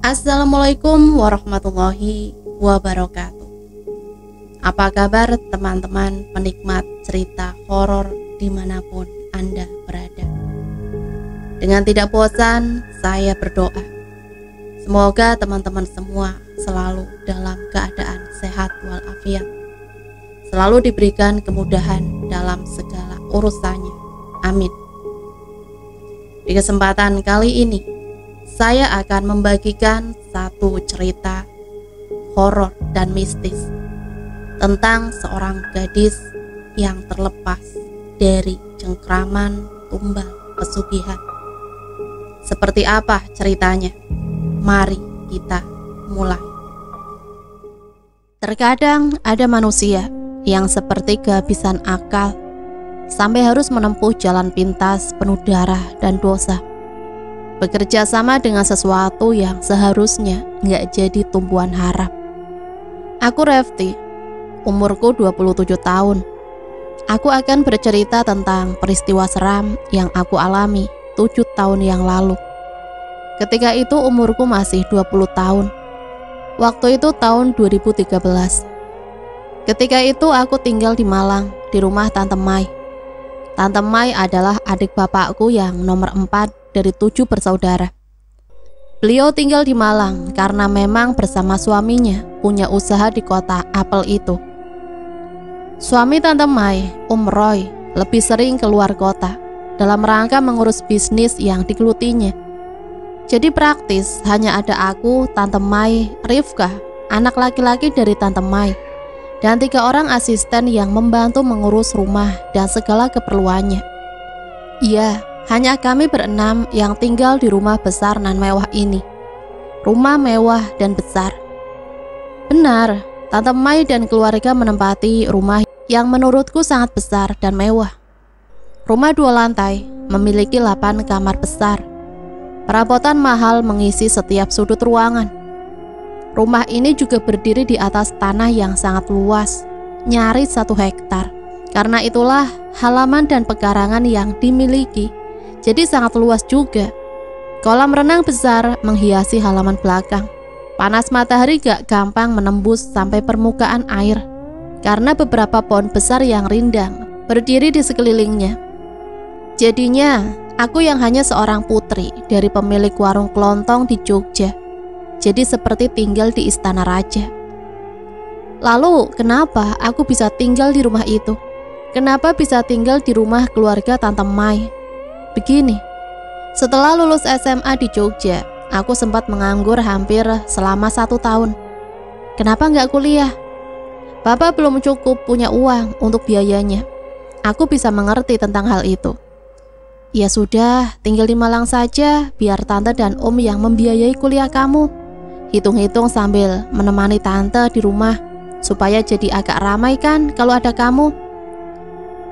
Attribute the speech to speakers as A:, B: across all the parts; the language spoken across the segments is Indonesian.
A: Assalamualaikum warahmatullahi wabarakatuh. Apa kabar teman-teman penikmat cerita horor dimanapun Anda berada? Dengan tidak bosan, saya berdoa semoga teman-teman semua selalu dalam keadaan sehat walafiat, selalu diberikan kemudahan dalam segala urusannya. Amin. Di kesempatan kali ini, saya akan membagikan satu cerita horor dan mistis tentang seorang gadis yang terlepas dari cengkraman tumbal pesugihan. Seperti apa ceritanya? Mari kita mulai. Terkadang ada manusia yang seperti kehabisan akal sampai harus menempuh jalan pintas penuh darah dan dosa, bekerja sama dengan sesuatu yang seharusnya nggak jadi tumbuhan harap. Aku Refti, umurku 27 tahun. Aku akan bercerita tentang peristiwa seram yang aku alami 7 tahun yang lalu. Ketika itu umurku masih 20 tahun. Waktu itu tahun 2013. Ketika itu aku tinggal di Malang, di rumah Tante Mai. Tante Mai adalah adik bapakku yang nomor 4 dari 7 bersaudara. Beliau tinggal di Malang karena memang bersama suaminya punya usaha di kota apel itu. Suami Tante Mai, Om Roy, lebih sering keluar kota dalam rangka mengurus bisnis yang digelutinya. Jadi praktis hanya ada aku, Tante Mai, Rifka, anak laki-laki dari Tante Mai, dan 3 orang asisten yang membantu mengurus rumah dan segala keperluannya. Iya, hanya kami berenam yang tinggal di rumah besar nan mewah ini. Rumah mewah dan besar. Benar, Tante Mai dan keluarga menempati rumah yang menurutku sangat besar dan mewah. Rumah 2 lantai, memiliki 8 kamar besar. Perabotan mahal mengisi setiap sudut ruangan. Rumah ini juga berdiri di atas tanah yang sangat luas, nyaris 1 hektar. Karena itulah halaman dan pekarangan yang dimiliki jadi sangat luas juga. Kolam renang besar menghiasi halaman belakang. Panas matahari gak gampang menembus sampai permukaan air karena beberapa pohon besar yang rindang berdiri di sekelilingnya. Jadinya aku yang hanya seorang putri dari pemilik warung kelontong di Jogja, jadi seperti tinggal di istana raja. Lalu kenapa aku bisa tinggal di rumah itu? Kenapa bisa tinggal di rumah keluarga Tante Mai? Begini, setelah lulus SMA di Jogja, aku sempat menganggur hampir selama 1 tahun. Kenapa nggak kuliah? Bapak belum cukup punya uang untuk biayanya. Aku bisa mengerti tentang hal itu. Ya sudah, tinggal di Malang saja, biar tante dan om yang membiayai kuliah kamu. Hitung-hitung sambil menemani tante di rumah, supaya jadi agak ramai kan kalau ada kamu.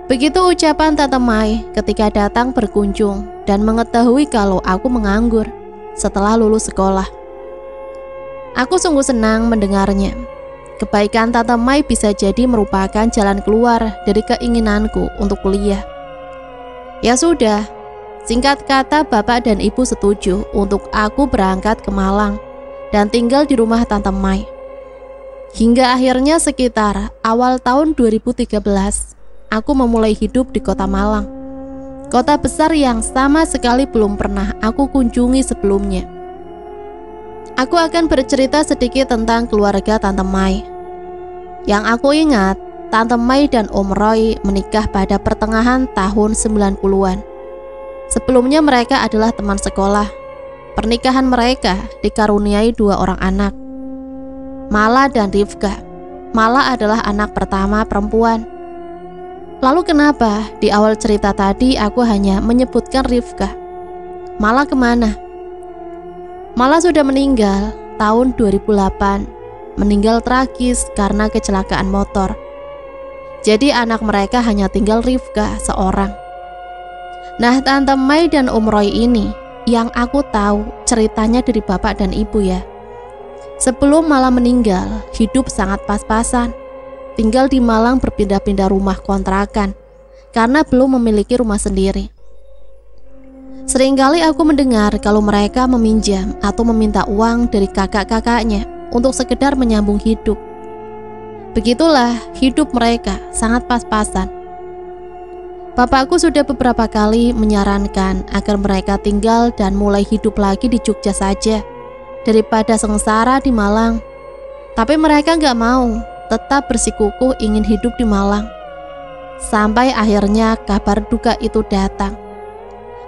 A: Begitu ucapan Tante Mai ketika datang berkunjung dan mengetahui kalau aku menganggur setelah lulus sekolah. Aku sungguh senang mendengarnya. Kebaikan Tante Mai bisa jadi merupakan jalan keluar dari keinginanku untuk kuliah. Ya sudah, singkat kata bapak dan ibu setuju untuk aku berangkat ke Malang dan tinggal di rumah Tante Mai. Hingga akhirnya sekitar awal tahun 2013, aku memulai hidup di kota Malang, kota besar yang sama sekali belum pernah aku kunjungi sebelumnya. Aku akan bercerita sedikit tentang keluarga Tante Mai. Yang aku ingat, Tante Mai dan Om Roy menikah pada pertengahan tahun 90-an. Sebelumnya mereka adalah teman sekolah. Pernikahan mereka dikaruniai 2 orang anak, Mala dan Rifka. Mala adalah anak pertama perempuan. Lalu kenapa di awal cerita tadi aku hanya menyebutkan Rifka? Mala kemana? Mala sudah meninggal tahun 2008. Meninggal tragis karena kecelakaan motor. Jadi anak mereka hanya tinggal Rifka seorang. Nah, Tante Mai dan Om Roy ini yang aku tahu ceritanya dari bapak dan ibu ya. Sebelum Mala meninggal, hidup sangat pas-pasan. Tinggal di Malang berpindah-pindah rumah kontrakan karena belum memiliki rumah sendiri. Seringkali aku mendengar kalau mereka meminjam atau meminta uang dari kakak-kakaknya untuk sekedar menyambung hidup. Begitulah hidup mereka, sangat pas-pasan. Bapakku sudah beberapa kali menyarankan agar mereka tinggal dan mulai hidup lagi di Jogja saja, daripada sengsara di Malang. Tapi mereka nggak mau, tetap bersikukuh ingin hidup di Malang. Sampai akhirnya kabar duka itu datang.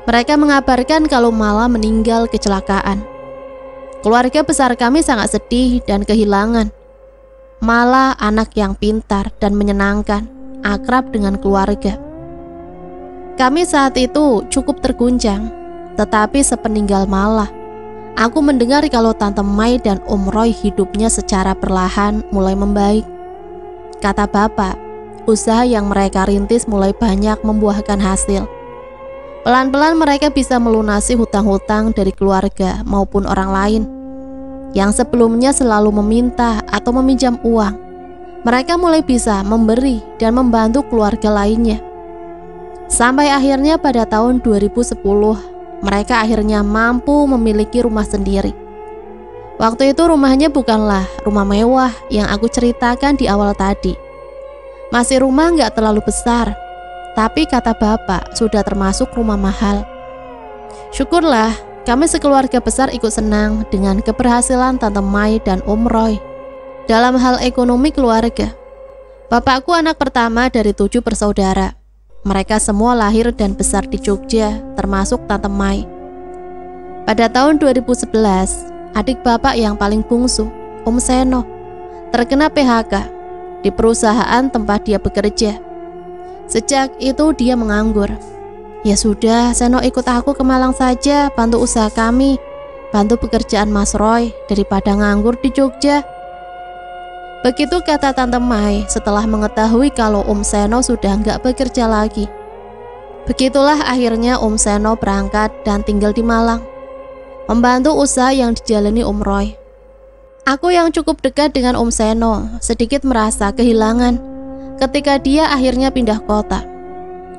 A: Mereka mengabarkan kalau Mala meninggal kecelakaan. Keluarga besar kami sangat sedih dan kehilangan. Mala anak yang pintar dan menyenangkan, akrab dengan keluarga. Kami saat itu cukup terguncang, tetapi sepeninggal Mala, aku mendengar kalau Tante Mai dan Om Roy hidupnya secara perlahan mulai membaik. Kata Bapak, usaha yang mereka rintis mulai banyak membuahkan hasil. Pelan-pelan mereka bisa melunasi hutang-hutang dari keluarga maupun orang lain yang sebelumnya selalu meminta atau meminjam uang. Mereka mulai bisa memberi dan membantu keluarga lainnya. Sampai akhirnya pada tahun 2010, mereka akhirnya mampu memiliki rumah sendiri. Waktu itu rumahnya bukanlah rumah mewah yang aku ceritakan di awal tadi. Masih rumah nggak terlalu besar, tapi kata Bapak sudah termasuk rumah mahal. Syukurlah kami sekeluarga besar ikut senang dengan keberhasilan Tante Mai dan Om Roy dalam hal ekonomi keluarga. Bapakku anak pertama dari 7 bersaudara. Mereka semua lahir dan besar di Jogja, termasuk Tante Mai. Pada tahun 2011, adik Bapak yang paling bungsu, Om Seno, terkena PHK di perusahaan tempat dia bekerja. Sejak itu dia menganggur. Ya sudah, Seno ikut aku ke Malang saja, bantu usaha kami, bantu pekerjaan Mas Roy, daripada nganggur di Jogja. Begitu kata Tante Mai setelah mengetahui kalau Om Seno sudah nggak bekerja lagi. Begitulah akhirnya Om Seno berangkat dan tinggal di Malang, membantu usaha yang dijalani Om Roy. Aku yang cukup dekat dengan Om Seno sedikit merasa kehilangan ketika dia akhirnya pindah kota.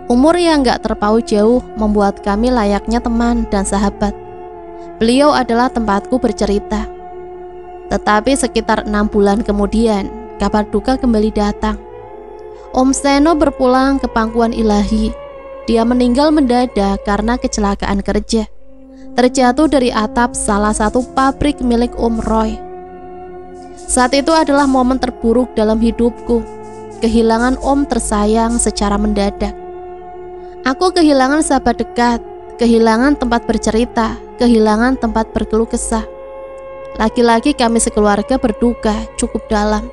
A: Umur yang gak terpaut jauh membuat kami layaknya teman dan sahabat. Beliau adalah tempatku bercerita. Tetapi sekitar 6 bulan kemudian, kabar duka kembali datang. Om Seno berpulang ke pangkuan ilahi. Dia meninggal mendadak karena kecelakaan kerja, terjatuh dari atap salah satu pabrik milik Om Roy. Saat itu adalah momen terburuk dalam hidupku. Kehilangan Om tersayang secara mendadak. Aku kehilangan sahabat dekat, kehilangan tempat bercerita, kehilangan tempat berkeluh kesah. Lagi-lagi kami sekeluarga berduka cukup dalam.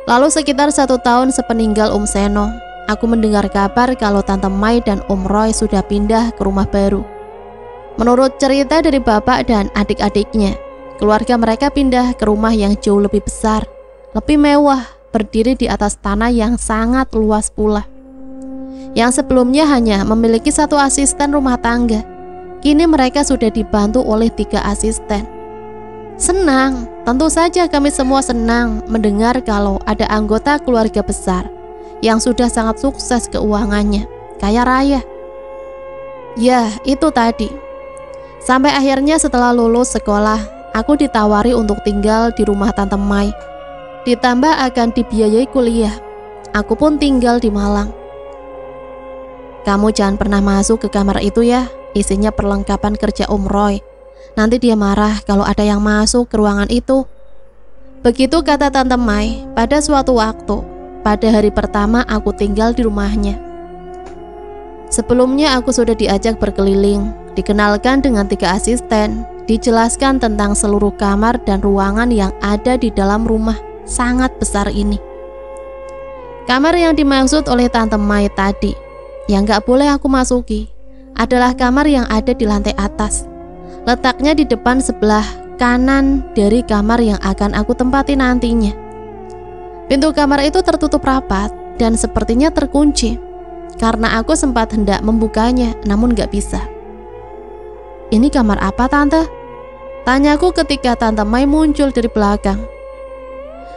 A: Lalu sekitar 1 tahun sepeninggal Om Seno, aku mendengar kabar kalau Tante Mai dan Om Roy sudah pindah ke rumah baru. Menurut cerita dari bapak dan adik-adiknya, keluarga mereka pindah ke rumah yang jauh lebih besar, lebih mewah, berdiri di atas tanah yang sangat luas pula. Yang sebelumnya hanya memiliki 1 asisten rumah tangga, kini mereka sudah dibantu oleh 3 asisten. Senang, tentu saja kami semua senang mendengar kalau ada anggota keluarga besar yang sudah sangat sukses keuangannya, kaya raya. Ya, itu tadi. Sampai akhirnya setelah lulus sekolah, aku ditawari untuk tinggal di rumah Tante Mai. Ditambah akan dibiayai kuliah. Aku pun tinggal di Malang. Kamu jangan pernah masuk ke kamar itu ya, isinya perlengkapan kerja Om Roy. Nanti dia marah kalau ada yang masuk ke ruangan itu. Begitu kata Tante Mai pada suatu waktu, pada hari pertama aku tinggal di rumahnya. Sebelumnya aku sudah diajak berkeliling, dikenalkan dengan 3 asisten, dijelaskan tentang seluruh kamar dan ruangan yang ada di dalam rumah sangat besar ini. Kamar yang dimaksud oleh Tante Mai tadi, yang gak boleh aku masuki, adalah kamar yang ada di lantai atas. Letaknya di depan sebelah kanan dari kamar yang akan aku tempati nantinya. Pintu kamar itu tertutup rapat dan sepertinya terkunci, karena aku sempat hendak membukanya namun gak bisa. Ini kamar apa Tante? Tanyaku ketika Tante Mai muncul dari belakang.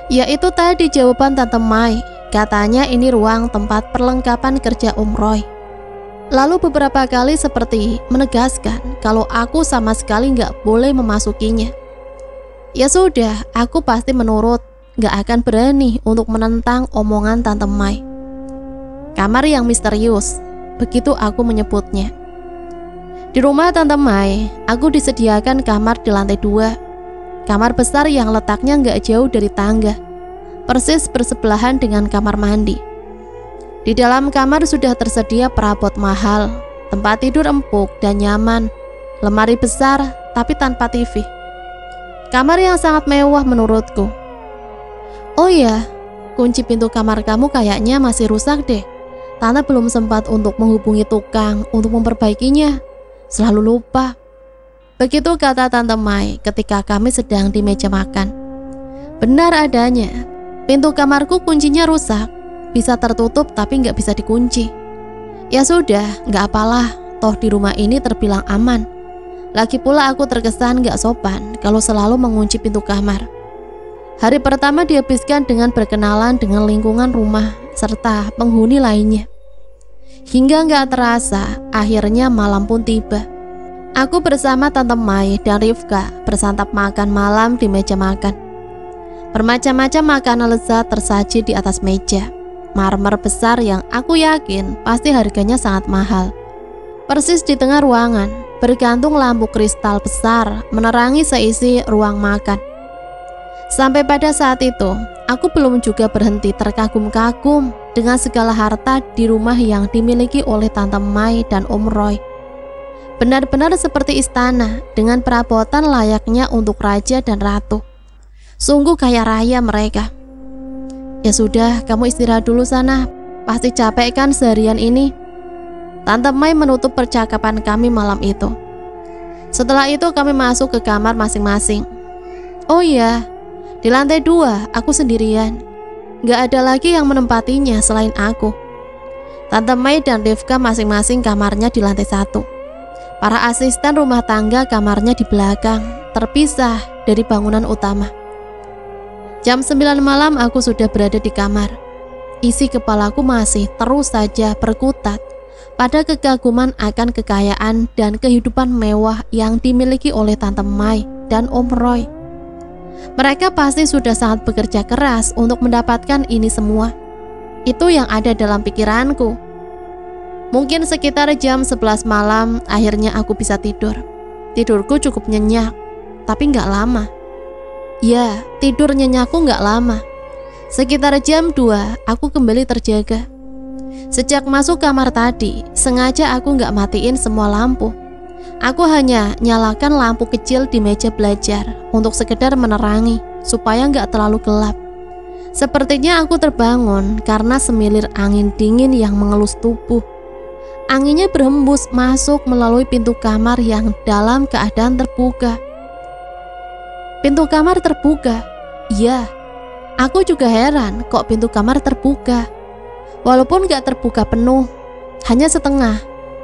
A: Ya itu tadi jawaban Tante Mai, katanya ini ruang tempat perlengkapan kerja Om Roy. Lalu beberapa kali seperti menegaskan kalau aku sama sekali nggak boleh memasukinya. Ya sudah, aku pasti menurut, nggak akan berani untuk menentang omongan Tante Mai. Kamar yang misterius, begitu aku menyebutnya. Di rumah Tante Mai, aku disediakan kamar di lantai 2. Kamar besar yang letaknya nggak jauh dari tangga, persis bersebelahan dengan kamar mandi. Di dalam kamar sudah tersedia perabot mahal, tempat tidur empuk dan nyaman, lemari besar tapi tanpa TV. Kamar yang sangat mewah menurutku. Oh iya, kunci pintu kamar kamu kayaknya masih rusak deh. Tante belum sempat untuk menghubungi tukang untuk memperbaikinya. Selalu lupa. Begitu kata Tante Mai ketika kami sedang di meja makan. Benar adanya, pintu kamarku kuncinya rusak. Bisa tertutup tapi nggak bisa dikunci. Ya sudah, nggak apalah, toh di rumah ini terbilang aman. Lagi pula aku terkesan nggak sopan kalau selalu mengunci pintu kamar. Hari pertama dihabiskan dengan berkenalan dengan lingkungan rumah serta penghuni lainnya. Hingga nggak terasa, akhirnya malam pun tiba. Aku bersama Tante Mai dan Rifka bersantap makan malam di meja makan. Bermacam-macam makanan lezat tersaji di atas meja. Marmer besar yang aku yakin pasti harganya sangat mahal. Persis di tengah ruangan, bergantung lampu kristal besar menerangi seisi ruang makan. Sampai pada saat itu, aku belum juga berhenti terkagum-kagum dengan segala harta di rumah yang dimiliki oleh Tante Mai dan Om Roy. Benar-benar seperti istana dengan perabotan layaknya untuk raja dan ratu. Sungguh kaya raya mereka. Ya sudah, kamu istirahat dulu sana. Pasti capek kan seharian ini. Tante Mai menutup percakapan kami malam itu. Setelah itu kami masuk ke kamar masing-masing. Oh iya, di lantai 2 aku sendirian. Gak ada lagi yang menempatinya selain aku. Tante Mai dan Rifka masing-masing kamarnya di lantai 1. Para asisten rumah tangga kamarnya di belakang, terpisah dari bangunan utama. Jam 9 malam aku sudah berada di kamar. Isi kepalaku masih terus saja berkutat pada kekaguman akan kekayaan dan kehidupan mewah yang dimiliki oleh Tante Mai dan Om Roy. Mereka pasti sudah sangat bekerja keras untuk mendapatkan ini semua. Itu yang ada dalam pikiranku. Mungkin sekitar jam 11 malam akhirnya aku bisa tidur. Tidurku cukup nyenyak, tapi nggak lama. Ya, tidur nyenyakku nggak lama. Sekitar jam 2 aku kembali terjaga. Sejak masuk kamar tadi, sengaja aku nggak matiin semua lampu. Aku hanya nyalakan lampu kecil di meja belajar untuk sekedar menerangi supaya nggak terlalu gelap. Sepertinya aku terbangun karena semilir angin dingin yang mengelus tubuh. Anginnya berhembus masuk melalui pintu kamar yang dalam keadaan terbuka. Pintu kamar terbuka. Iya, aku juga heran kok pintu kamar terbuka. Walaupun gak terbuka penuh, hanya setengah.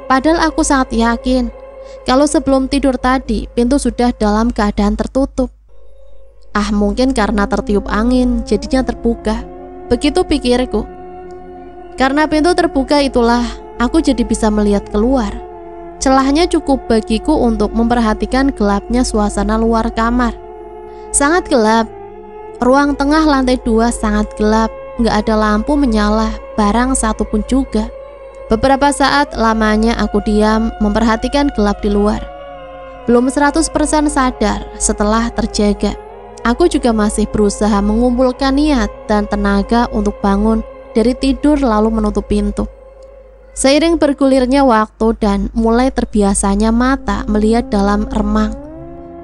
A: Padahal aku sangat yakin kalau sebelum tidur tadi pintu sudah dalam keadaan tertutup. Ah, mungkin karena tertiup angin jadinya terbuka. Begitu pikirku. Karena pintu terbuka itulah aku jadi bisa melihat keluar. Celahnya cukup bagiku untuk memperhatikan gelapnya suasana luar kamar. Sangat gelap. Ruang tengah lantai 2 sangat gelap. Nggak ada lampu menyala, barang satupun juga. Beberapa saat lamanya aku diam memperhatikan gelap di luar. Belum 100% sadar setelah terjaga. Aku juga masih berusaha mengumpulkan niat dan tenaga untuk bangun dari tidur lalu menutup pintu. Seiring bergulirnya waktu dan mulai terbiasanya mata melihat dalam remang,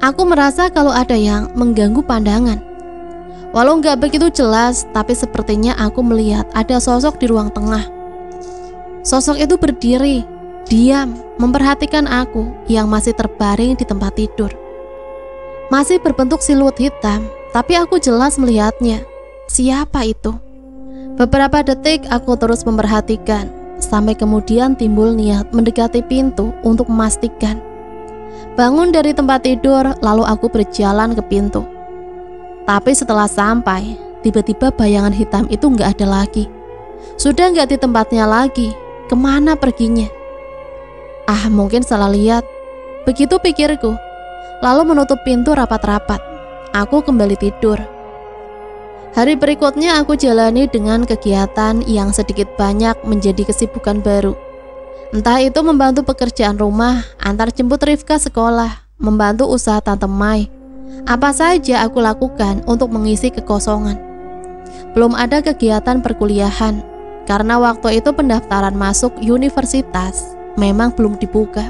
A: aku merasa kalau ada yang mengganggu pandangan. Walau nggak begitu jelas, tapi sepertinya aku melihat ada sosok di ruang tengah. Sosok itu berdiri, diam, memperhatikan aku yang masih terbaring di tempat tidur. Masih berbentuk siluet hitam, tapi aku jelas melihatnya. Siapa itu? Beberapa detik aku terus memperhatikan, sampai kemudian timbul niat mendekati pintu untuk memastikan. Bangun dari tempat tidur, lalu aku berjalan ke pintu. Tapi setelah sampai, tiba-tiba bayangan hitam itu nggak ada lagi. Sudah nggak di tempatnya lagi. Kemana perginya? Mungkin salah lihat. Begitu pikirku. Lalu menutup pintu rapat-rapat. Aku kembali tidur. Hari berikutnya aku jalani dengan kegiatan yang sedikit banyak menjadi kesibukan baru. Entah itu membantu pekerjaan rumah, antar jemput Rifka sekolah, membantu usaha Tante Mai. Apa saja aku lakukan untuk mengisi kekosongan. Belum ada kegiatan perkuliahan, karena waktu itu pendaftaran masuk universitas memang belum dibuka.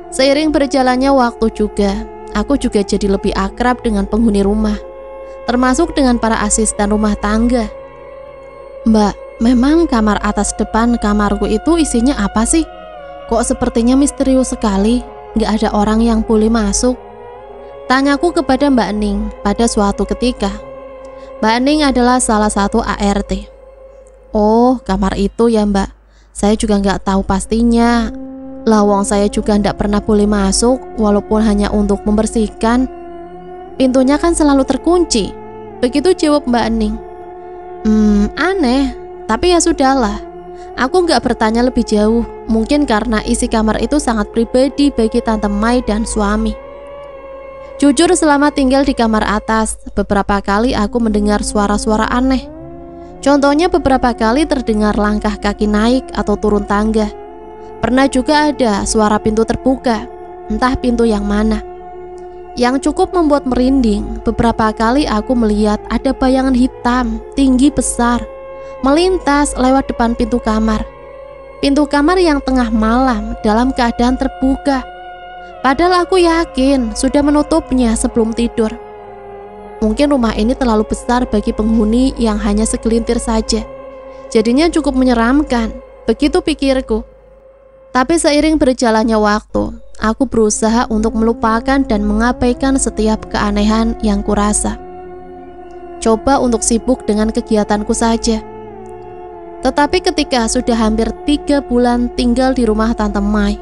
A: Seiring berjalannya waktu juga, aku juga jadi lebih akrab dengan penghuni rumah, termasuk dengan para asisten rumah tangga. Mbak, memang kamar atas depan kamarku itu isinya apa sih? Kok sepertinya misterius sekali, gak ada orang yang boleh masuk. Tanyaku kepada Mbak Ning pada suatu ketika. Mbak Ning adalah salah satu ART. Oh, kamar itu ya Mbak, saya juga gak tahu pastinya. Lawang saya juga gak pernah boleh masuk, walaupun hanya untuk membersihkan. Pintunya kan selalu terkunci. Begitu jawab Mbak Ning. Aneh, tapi ya sudahlah. Aku gak bertanya lebih jauh, mungkin karena isi kamar itu sangat pribadi bagi Tante Mai dan suami. Jujur, selama tinggal di kamar atas, beberapa kali aku mendengar suara-suara aneh. Contohnya beberapa kali terdengar langkah kaki naik atau turun tangga. Pernah juga ada suara pintu terbuka, entah pintu yang mana. Yang cukup membuat merinding, beberapa kali aku melihat ada bayangan hitam, tinggi besar, melintas lewat depan pintu kamar. Pintu kamar yang tengah malam dalam keadaan terbuka. Padahal aku yakin sudah menutupnya sebelum tidur. Mungkin rumah ini terlalu besar bagi penghuni yang hanya segelintir saja. Jadinya cukup menyeramkan, begitu pikirku. Tapi seiring berjalannya waktu, aku berusaha untuk melupakan dan mengabaikan setiap keanehan yang kurasa. Coba untuk sibuk dengan kegiatanku saja. Tetapi ketika sudah hampir 3 bulan tinggal di rumah Tante Mai,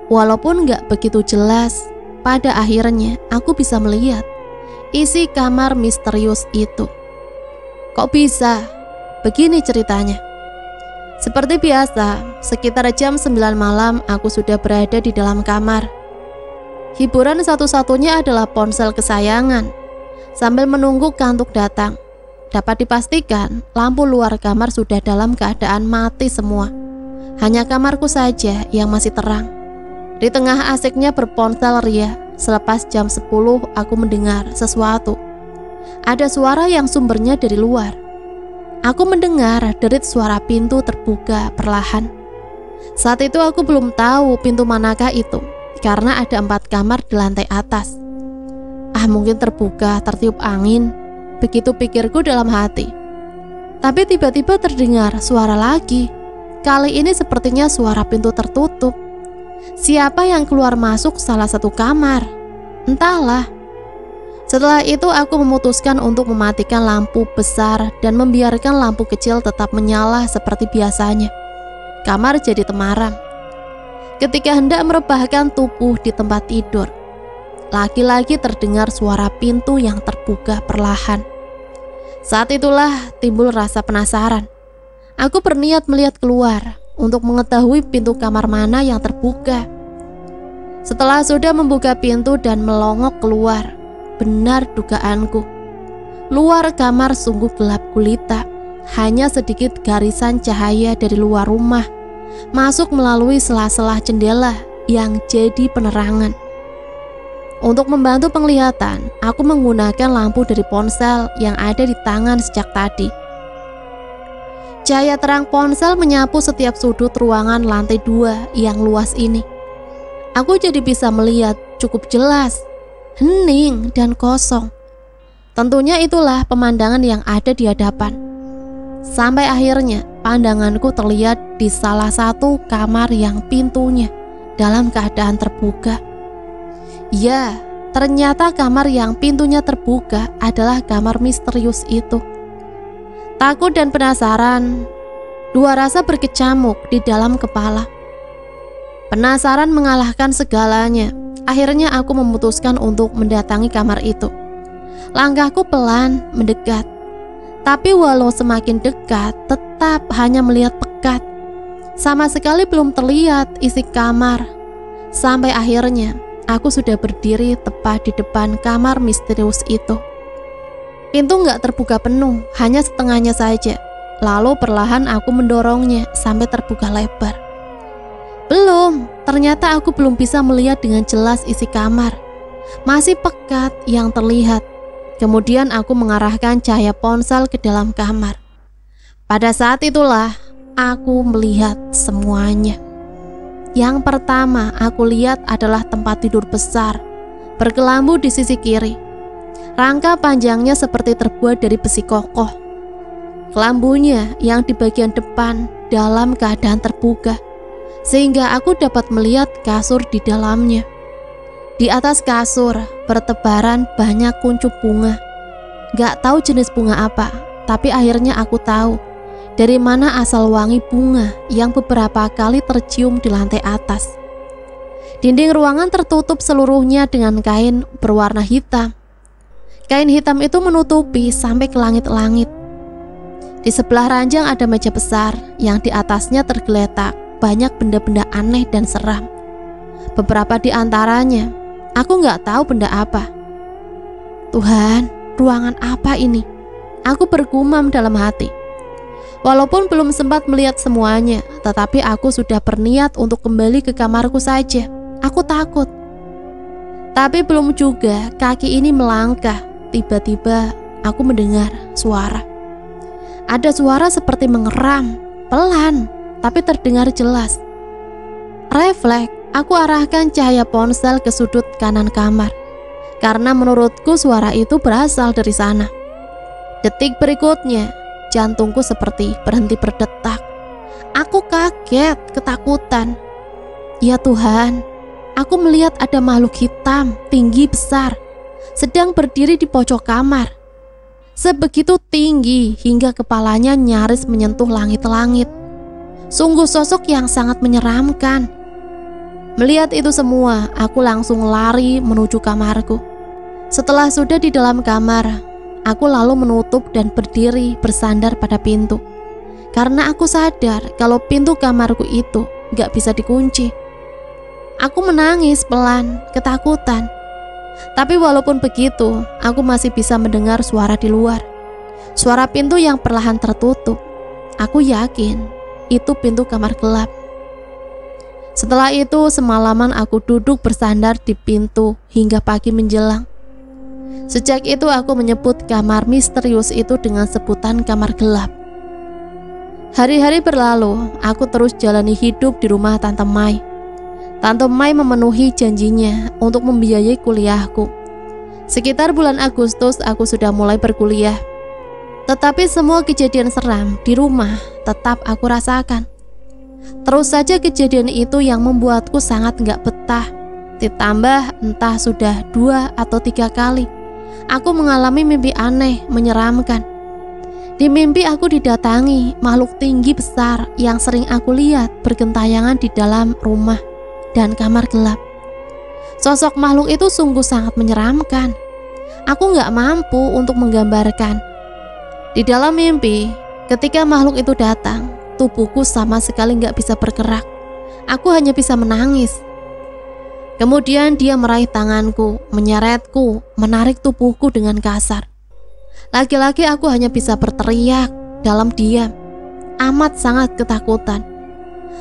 A: walaupun gak begitu jelas, pada akhirnya aku bisa melihat isi kamar misterius itu. Kok bisa? Begini ceritanya. Seperti biasa, sekitar jam 9 malam aku sudah berada di dalam kamar. Hiburan satu-satunya adalah ponsel kesayangan. Sambil menunggu kantuk datang, dapat dipastikan lampu luar kamar sudah dalam keadaan mati semua. Hanya kamarku saja yang masih terang. Di tengah asiknya berponsel ria, selepas jam 10 aku mendengar sesuatu. Ada suara yang sumbernya dari luar. Aku mendengar derit suara pintu terbuka perlahan. Saat itu aku belum tahu pintu manakah itu, karena ada 4 kamar di lantai atas. Mungkin terbuka, tertiup angin, begitu pikirku dalam hati. Tapi tiba-tiba terdengar suara lagi. Kali ini sepertinya suara pintu tertutup. Siapa yang keluar masuk salah satu kamar? Entahlah. Setelah itu aku memutuskan untuk mematikan lampu besar dan membiarkan lampu kecil tetap menyala seperti biasanya. Kamar jadi temaram. Ketika hendak merebahkan tubuh di tempat tidur, lagi-lagi terdengar suara pintu yang terbuka perlahan. Saat itulah timbul rasa penasaran. Aku berniat melihat keluar untuk mengetahui pintu kamar mana yang terbuka. Setelah sudah membuka pintu dan melongok keluar, benar dugaanku. Luar kamar sungguh gelap gulita. Hanya sedikit garisan cahaya dari luar rumah masuk melalui sela-sela jendela yang jadi penerangan. Untuk membantu penglihatan, aku menggunakan lampu dari ponsel yang ada di tangan sejak tadi. Cahaya terang ponsel menyapu setiap sudut ruangan lantai 2 yang luas ini. Aku jadi bisa melihat cukup jelas, hening dan kosong. Tentunya itulah pemandangan yang ada di hadapan. Sampai akhirnya pandanganku terlihat di salah satu kamar yang pintunya dalam keadaan terbuka. Ya, ternyata kamar yang pintunya terbuka adalah kamar misterius itu. Takut dan penasaran, dua rasa berkecamuk di dalam kepala. Penasaran mengalahkan segalanya. Akhirnya aku memutuskan untuk mendatangi kamar itu. Langkahku pelan mendekat. Tapi walau semakin dekat, tetap hanya melihat pekat. Sama sekali belum terlihat isi kamar. Sampai akhirnya aku sudah berdiri tepat di depan kamar misterius itu. Pintu nggak terbuka penuh, hanya setengahnya saja. Lalu perlahan aku mendorongnya sampai terbuka lebar. Ternyata aku belum bisa melihat dengan jelas isi kamar. Masih pekat yang terlihat. Kemudian aku mengarahkan cahaya ponsel ke dalam kamar. Pada saat itulah aku melihat semuanya. Yang pertama aku lihat adalah tempat tidur besar, berkelambu di sisi kiri. Rangka panjangnya seperti terbuat dari besi kokoh. Kelambunya yang di bagian depan dalam keadaan terbuka, sehingga aku dapat melihat kasur di dalamnya. Di atas kasur bertebaran banyak kuncup bunga. Gak tahu jenis bunga apa, tapi akhirnya aku tahu dari mana asal wangi bunga yang beberapa kali tercium di lantai atas. Dinding ruangan tertutup seluruhnya dengan kain berwarna hitam. Kain hitam itu menutupi sampai ke langit-langit. Di sebelah ranjang ada meja besar yang di atasnya tergeletak banyak benda-benda aneh dan seram. Beberapa di antaranya aku nggak tahu benda apa. Tuhan, ruangan apa ini? Aku bergumam dalam hati. Walaupun belum sempat melihat semuanya, tetapi aku sudah berniat untuk kembali ke kamarku saja. Aku takut. Tapi belum juga kaki ini melangkah, tiba-tiba aku mendengar suara. Ada suara seperti mengeram, pelan, tapi terdengar jelas. Refleks, aku arahkan cahaya ponsel ke sudut kanan kamar, karena menurutku suara itu berasal dari sana. Detik berikutnya, jantungku seperti berhenti berdetak. Aku kaget, ketakutan. Ya Tuhan, aku melihat ada makhluk hitam, tinggi besar, sedang berdiri di pojok kamar. Sebegitu tinggi hingga kepalanya nyaris menyentuh langit-langit. Sungguh sosok yang sangat menyeramkan. Melihat itu semua, aku langsung lari menuju kamarku. Setelah sudah di dalam kamar, aku lalu menutup dan berdiri bersandar pada pintu. Karena aku sadar kalau pintu kamarku itu gak bisa dikunci. Aku menangis pelan, ketakutan. Tapi walaupun begitu, aku masih bisa mendengar suara di luar. Suara pintu yang perlahan tertutup. Aku yakin itu pintu kamar gelap. Setelah itu semalaman aku duduk bersandar di pintu hingga pagi menjelang. Sejak itu aku menyebut kamar misterius itu dengan sebutan kamar gelap. Hari-hari berlalu, aku terus jalani hidup di rumah Tante Mai. Tante Mai memenuhi janjinya untuk membiayai kuliahku. Sekitar bulan Agustus aku sudah mulai berkuliah. Tetapi semua kejadian seram di rumah tetap aku rasakan. Terus saja kejadian itu yang membuatku sangat gak betah. Ditambah entah sudah 2 atau 3 kali aku mengalami mimpi aneh menyeramkan. Di mimpi aku didatangi makhluk tinggi besar yang sering aku lihat bergentayangan di dalam rumah dan kamar gelap. Sosok makhluk itu sungguh sangat menyeramkan. Aku gak mampu untuk menggambarkan. Di dalam mimpi, ketika makhluk itu datang, tubuhku sama sekali gak bisa bergerak. Aku hanya bisa menangis. Kemudian dia meraih tanganku, menyeretku, menarik tubuhku dengan kasar. Lagi-lagi aku hanya bisa berteriak dalam diam, amat sangat ketakutan.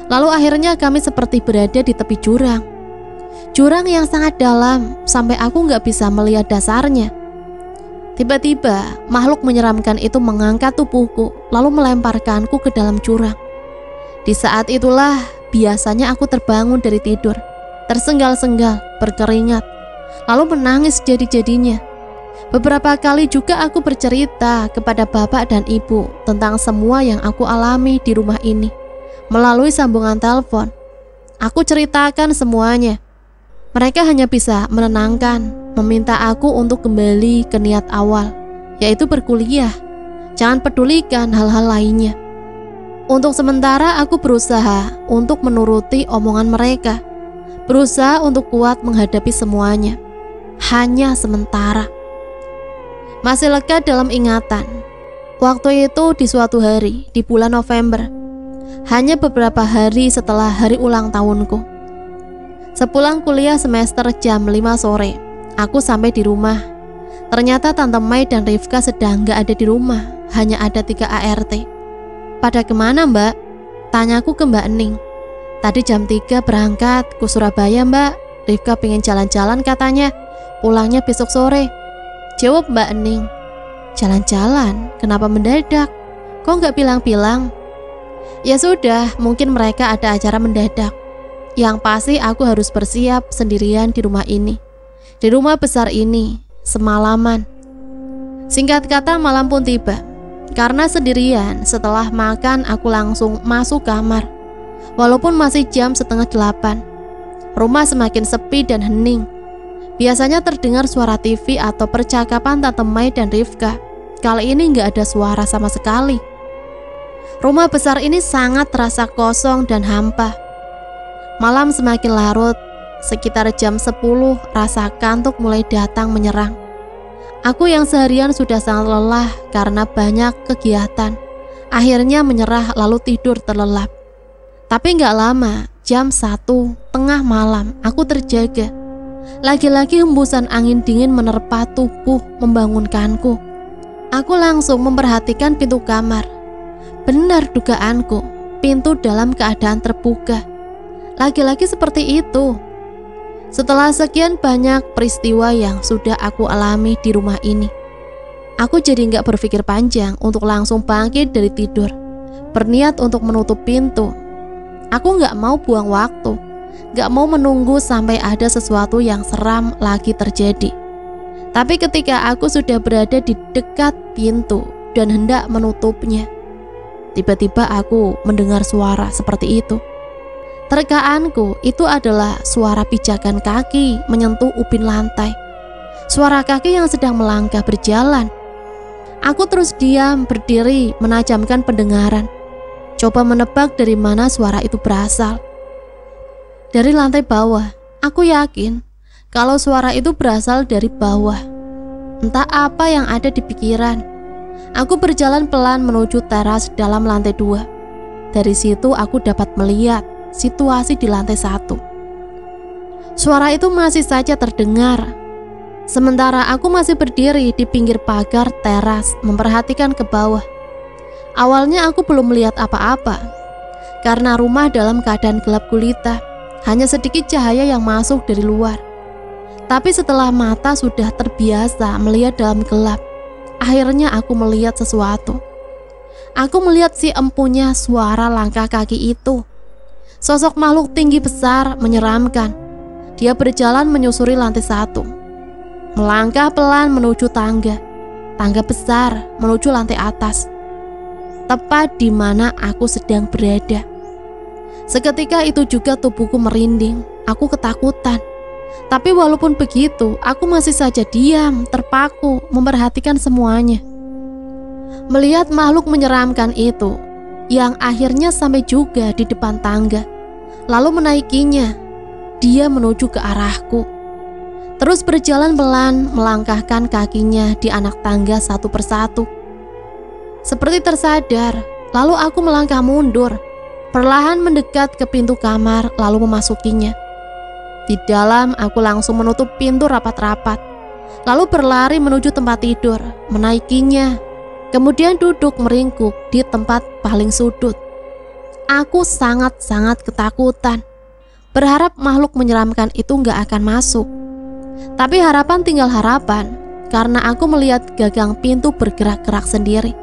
A: Lalu akhirnya kami seperti berada di tepi jurang. Jurang yang sangat dalam sampai aku gak bisa melihat dasarnya. Tiba-tiba makhluk menyeramkan itu mengangkat tubuhku lalu melemparkanku ke dalam jurang. Di saat itulah biasanya aku terbangun dari tidur, tersenggal-senggal, berkeringat, lalu menangis jadi-jadinya. Beberapa kali juga aku bercerita kepada bapak dan ibu tentang semua yang aku alami di rumah ini melalui sambungan telepon. Aku ceritakan semuanya. Mereka hanya bisa menenangkan, meminta aku untuk kembali ke niat awal, yaitu berkuliah. Jangan pedulikan hal-hal lainnya. Untuk sementara aku berusaha untuk menuruti omongan mereka, berusaha untuk kuat menghadapi semuanya. Hanya sementara. Masih lekat dalam ingatan. Waktu itu di suatu hari di bulan November, Hanya beberapa hari setelah hari ulang tahunku. Sepulang kuliah semester jam 5 sore, aku sampai di rumah. Ternyata Tante Mai dan Rifka sedang gak ada di rumah, hanya ada 3 ART. Pada kemana mbak? Tanyaku ke Mbak Ening. Tadi jam 3 berangkat ke Surabaya mbak. Rifka pengen jalan-jalan katanya, pulangnya besok sore. Jawab Mbak Ening. Jalan-jalan? Kenapa mendadak? Kok gak bilang-bilang? Ya sudah, mungkin mereka ada acara mendadak. Yang pasti aku harus bersiap sendirian di rumah ini, di rumah besar ini, semalaman. Singkat kata malam pun tiba. Karena sendirian, setelah makan aku langsung masuk kamar. Walaupun masih jam setengah 8. Rumah semakin sepi dan hening. Biasanya terdengar suara TV atau percakapan Tante Mai dan Rifka. Kali ini gak ada suara sama sekali. Rumah besar ini sangat terasa kosong dan hampa. Malam semakin larut, sekitar jam 10 rasa kantuk mulai datang menyerang. Aku yang seharian sudah sangat lelah karena banyak kegiatan, akhirnya menyerah lalu tidur terlelap. Tapi gak lama, jam 1 tengah malam aku terjaga. Lagi-lagi hembusan angin dingin menerpa tubuh membangunkanku. Aku langsung memperhatikan pintu kamar. Benar dugaanku, pintu dalam keadaan terbuka. Lagi-lagi seperti itu. Setelah sekian banyak peristiwa yang sudah aku alami di rumah ini, aku jadi gak berpikir panjang untuk langsung bangkit dari tidur, berniat untuk menutup pintu. Aku gak mau buang waktu, gak mau menunggu sampai ada sesuatu yang seram lagi terjadi. Tapi ketika aku sudah berada di dekat pintu dan hendak menutupnya, tiba-tiba aku mendengar suara seperti itu. Terkaanku itu adalah suara pijakan kaki menyentuh ubin lantai. Suara kaki yang sedang melangkah berjalan. Aku terus diam berdiri menajamkan pendengaran, coba menebak dari mana suara itu berasal. Dari lantai bawah. Aku yakin kalau suara itu berasal dari bawah. Entah apa yang ada di pikiran. Aku berjalan pelan menuju teras dalam lantai 2. Dari situ aku dapat melihat situasi di lantai 1. Suara itu masih saja terdengar. Sementara aku masih berdiri di pinggir pagar teras memperhatikan ke bawah. Awalnya aku belum melihat apa-apa, karena rumah dalam keadaan gelap gulita. Hanya sedikit cahaya yang masuk dari luar. Tapi setelah mata sudah terbiasa melihat dalam gelap, akhirnya aku melihat sesuatu. Aku melihat si empunya suara langkah kaki itu. Sosok makhluk tinggi besar menyeramkan. Dia berjalan menyusuri lantai 1, melangkah pelan menuju tangga besar menuju lantai atas, tepat di mana aku sedang berada. Seketika itu juga tubuhku merinding. Aku ketakutan. Tapi walaupun begitu, aku masih saja diam, terpaku, memperhatikan semuanya. Melihat makhluk menyeramkan itu, yang akhirnya sampai juga di depan tangga, lalu menaikinya. Dia menuju ke arahku, terus berjalan pelan melangkahkan kakinya di anak tangga satu persatu. Seperti tersadar, lalu aku melangkah mundur, perlahan mendekat ke pintu kamar lalu memasukinya. Di dalam aku langsung menutup pintu rapat-rapat, lalu berlari menuju tempat tidur, menaikinya. Kemudian duduk meringkuk di tempat paling sudut. Aku sangat-sangat ketakutan, berharap makhluk menyeramkan itu gak akan masuk. Tapi harapan tinggal harapan, karena aku melihat gagang pintu bergerak-gerak sendiri.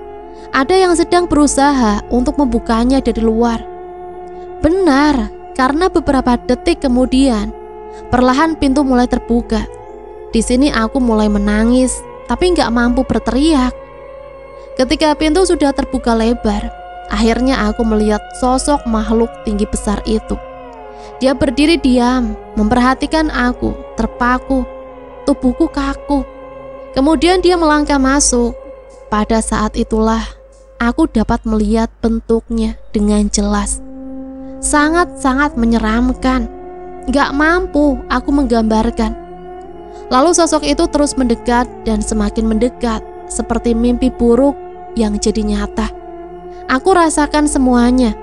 A: Ada yang sedang berusaha untuk membukanya dari luar. Benar, karena beberapa detik kemudian, perlahan pintu mulai terbuka. Di sini aku mulai menangis, tapi gak mampu berteriak. Ketika pintu sudah terbuka lebar, akhirnya aku melihat sosok makhluk tinggi besar itu. Dia berdiri diam, memperhatikan aku, terpaku, tubuhku kaku. Kemudian dia melangkah masuk. Pada saat itulah aku dapat melihat bentuknya dengan jelas. Sangat-sangat menyeramkan. Gak mampu aku menggambarkan. Lalu sosok itu terus mendekat dan semakin mendekat, seperti mimpi buruk yang jadi nyata. Aku rasakan semuanya.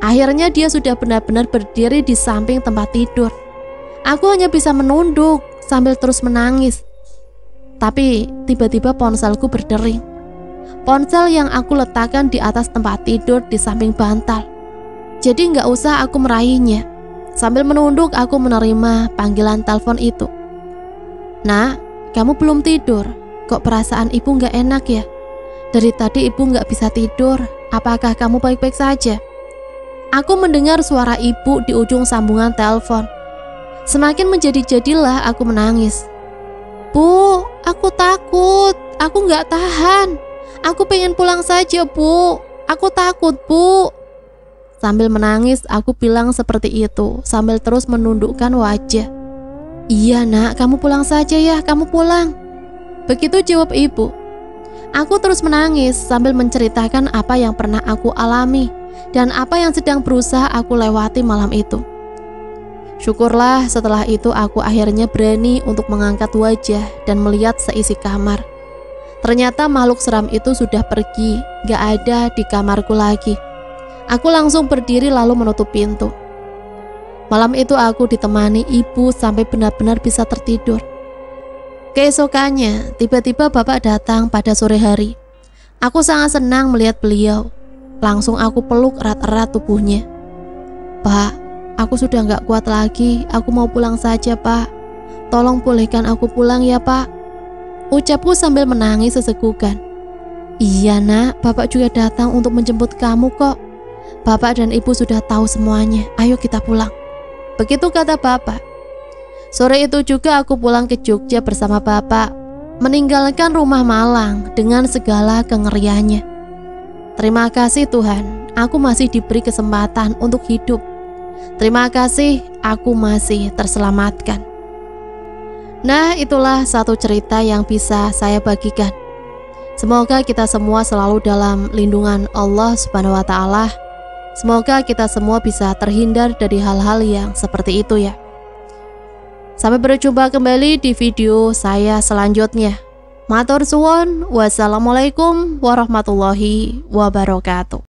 A: Akhirnya dia sudah benar-benar berdiri di samping tempat tidur. Aku hanya bisa menunduk sambil terus menangis. Tapi tiba-tiba ponselku berdering. Ponsel yang aku letakkan di atas tempat tidur di samping bantal. Jadi nggak usah aku meraihnya. Sambil menunduk aku menerima panggilan telepon itu. "Nak, kamu belum tidur? Kok perasaan ibu nggak enak ya? Dari tadi ibu nggak bisa tidur. Apakah kamu baik-baik saja?" Aku mendengar suara ibu di ujung sambungan telepon. Semakin menjadi-jadilah aku menangis. "Bu, aku takut. Aku nggak tahan. Aku pengen pulang saja, Bu. Aku takut, Bu." Sambil menangis aku bilang seperti itu sambil terus menundukkan wajah. "Iya nak, kamu pulang saja ya, kamu pulang." Begitu jawab ibu. Aku terus menangis sambil menceritakan apa yang pernah aku alami dan apa yang sedang berusaha aku lewati malam itu. Syukurlah setelah itu aku akhirnya berani untuk mengangkat wajah dan melihat seisi kamar. Ternyata makhluk seram itu sudah pergi, gak ada di kamarku lagi. Aku langsung berdiri lalu menutup pintu. Malam itu aku ditemani ibu sampai benar-benar bisa tertidur. Keesokannya, tiba-tiba bapak datang pada sore hari. Aku sangat senang melihat beliau. Langsung aku peluk erat-erat tubuhnya. "Pak, aku sudah gak kuat lagi. Aku mau pulang saja, Pak. Tolong bolehkan aku pulang ya, Pak," ucapku sambil menangis sesegukan. "Iya nak, bapak juga datang untuk menjemput kamu kok. Bapak dan ibu sudah tahu semuanya. Ayo kita pulang." Begitu kata bapak. Sore itu juga aku pulang ke Jogja bersama bapak, meninggalkan rumah Malang dengan segala kengeriannya. Terima kasih Tuhan, aku masih diberi kesempatan untuk hidup. Terima kasih, aku masih terselamatkan. Nah, itulah satu cerita yang bisa saya bagikan. Semoga kita semua selalu dalam lindungan Allah Subhanahu wa Ta'ala. Semoga kita semua bisa terhindar dari hal-hal yang seperti itu ya. Sampai berjumpa kembali di video saya selanjutnya. Matur suwun, wassalamualaikum warahmatullahi wabarakatuh.